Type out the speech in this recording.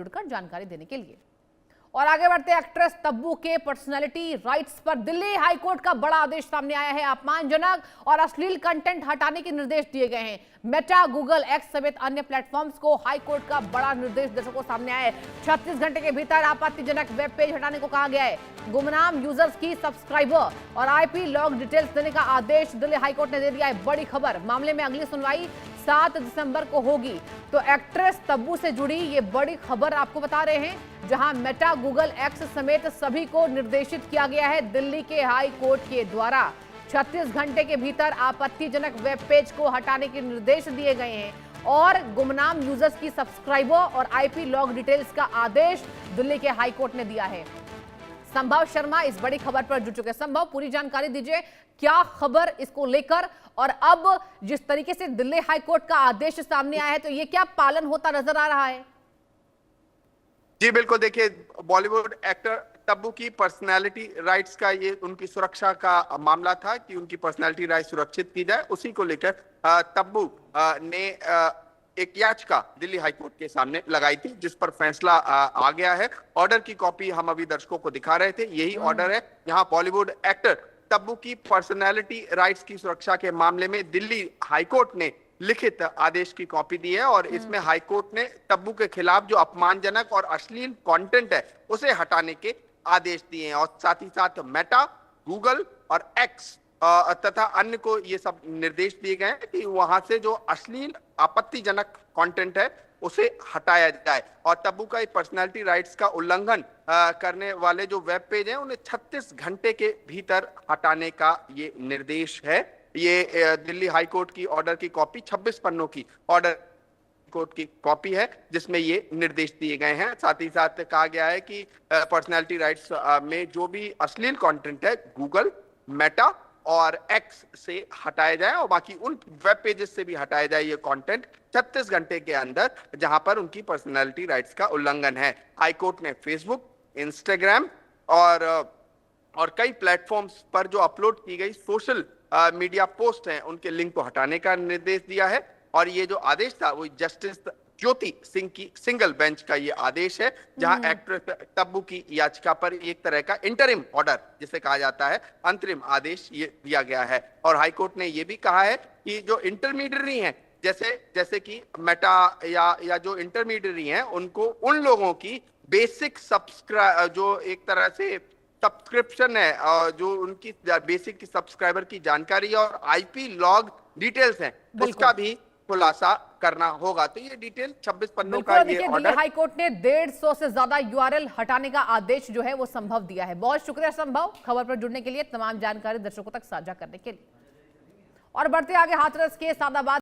जुड़कर जानकारी देने के लिए। और आगे बढ़ते एक्ट्रेस तब्बू के पर्सनालिटी राइट्स पर दिल्ली हाईकोर्ट का बड़ा आदेश सामने आया है। अपमानजनक और अश्लील कंटेंट हटाने के निर्देश दिए गए हैं। मेटा, गूगल, एक्स समेत अन्य प्लेटफॉर्म्स को हाईकोर्ट का बड़ा निर्देश दर्शकों सामने आया है। 36 घंटे के भीतर आपत्तिजनक वेब पेज हटाने को कहा गया है। गुमनाम यूजर्स की सब्सक्राइबर और आईपी लॉग डिटेल्स देने का आदेश दिल्ली हाईकोर्ट ने दे दिया है। बड़ी खबर, मामले में अगली सुनवाई 7 दिसंबर को होगी। तो एक्ट्रेस तब्बू से जुड़ी ये बड़ी खबर आपको बता रहे हैं, जहां मेटा, गूगल, एक्स समेत सभी को निर्देशित किया गया है दिल्ली के हाई कोर्ट के द्वारा। 36 घंटे के भीतर आपत्तिजनक वेब पेज को हटाने के निर्देश दिए गए हैं और गुमनाम यूजर्स की सब्सक्राइबर और आईपी लॉग डिटेल्स का आदेश दिल्ली के हाई कोर्ट ने दिया है। संभव शर्मा इस बड़ी खबर पर जुड़ चुके हैं। संभव, पूरी जानकारी दीजिए, क्या खबर इसको लेकर, और अब जिस तरीके से दिल्ली हाई कोर्ट का आदेश सामने आया है तो ये क्या पालन होता नजर आ रहा है? जी बिल्कुल, देखिए, बॉलीवुड एक्टर तब्बू की पर्सनालिटी राइट्स का ये उनकी सुरक्षा का मामला था कि उनकी पर्सनालिटी राइट्स सुरक्षित की जाए। उसी को लेकर तब्बू ने एक याचिका दिल्ली हाईकोर्ट के सामने लगाई थी, जिस पर फैसला आ गया है। ऑर्डर की कॉपी हम अभी दर्शकों को दिखा रहे थे, यही ऑर्डर है जहां बॉलीवुड एक्टर तब्बू की पर्सनालिटी राइट्स की सुरक्षा के मामले में दिल्ली हाईकोर्ट ने लिखित आदेश की कॉपी दी है। और इसमें हाईकोर्ट ने तब्बू के खिलाफ जो अपमानजनक और अश्लील कंटेंट है उसे हटाने के आदेश दिए हैं। और साथ ही साथ मेटा, गूगल और एक्स तथा अन्य को ये सब निर्देश दिए गए हैं कि वहां से जो अश्लील आपत्तिजनक कंटेंट है उसे हटाया जाए। और तब्बू का पर्सनालिटी राइट्स का उल्लंघन करने वाले जो वेब पेज हैं उन्हें 36 घंटे के भीतर हटाने का ये निर्देश है। ये दिल्ली हाईकोर्ट की ऑर्डर की कॉपी 26 पन्नों की ऑर्डर कोर्ट की कॉपी है, जिसमें ये निर्देश दिए गए हैं। साथ ही साथ कहा गया है कि पर्सनालिटी राइट्स में जो भी अश्लील कंटेंट है गूगल, मेटा और एक्स से हटाया जाए और बाकी उन वेब पेजेस से भी हटाया जाए ये कंटेंट 36 घंटे के अंदर, जहां पर उनकी पर्सनालिटी राइट्स का उल्लंघन है। हाईकोर्ट ने फेसबुक, इंस्टाग्राम और कई प्लेटफॉर्म्स पर जो अपलोड की गई सोशल मीडिया पोस्ट हैं उनके लिंक को हटाने का निर्देश दिया है। और ये जो आदेश था वो जस्टिस ज्योति सिंह की सिंगल बेंच का ये आदेश है, जहां एक्ट्रेस तब्बू की याचिका पर एक तरह का इंटरिम ऑर्डर जिसे कहा जाता है, अंतरिम आदेश ये दिया गया है। और हाईकोर्ट ने ये भी कहा है कि जो इंटरमीडियरी हैं, जैसे कि मेटा या जो इंटरमीडियरी हैं, उनको उन लोगों की बेसिक जो एक तरह से सब्सक्रिप्शन है और जो उनकी बेसिक सब्सक्राइबर की जानकारी और आईपी लॉग डिटेल्स हैं उसका भी खुलासा करना होगा। तो ये डिटेल 26 पन्नों का ये ऑर्डर। दिल्ली हाईकोर्ट ने 150 से ज्यादा यूआरएल हटाने का आदेश जो है वो संभव दिया है। बहुत शुक्रिया संभव, खबर पर जुड़ने के लिए, तमाम जानकारी दर्शकों तक साझा करने के लिए। और बढ़ते आगे हाथरस के सादाबाद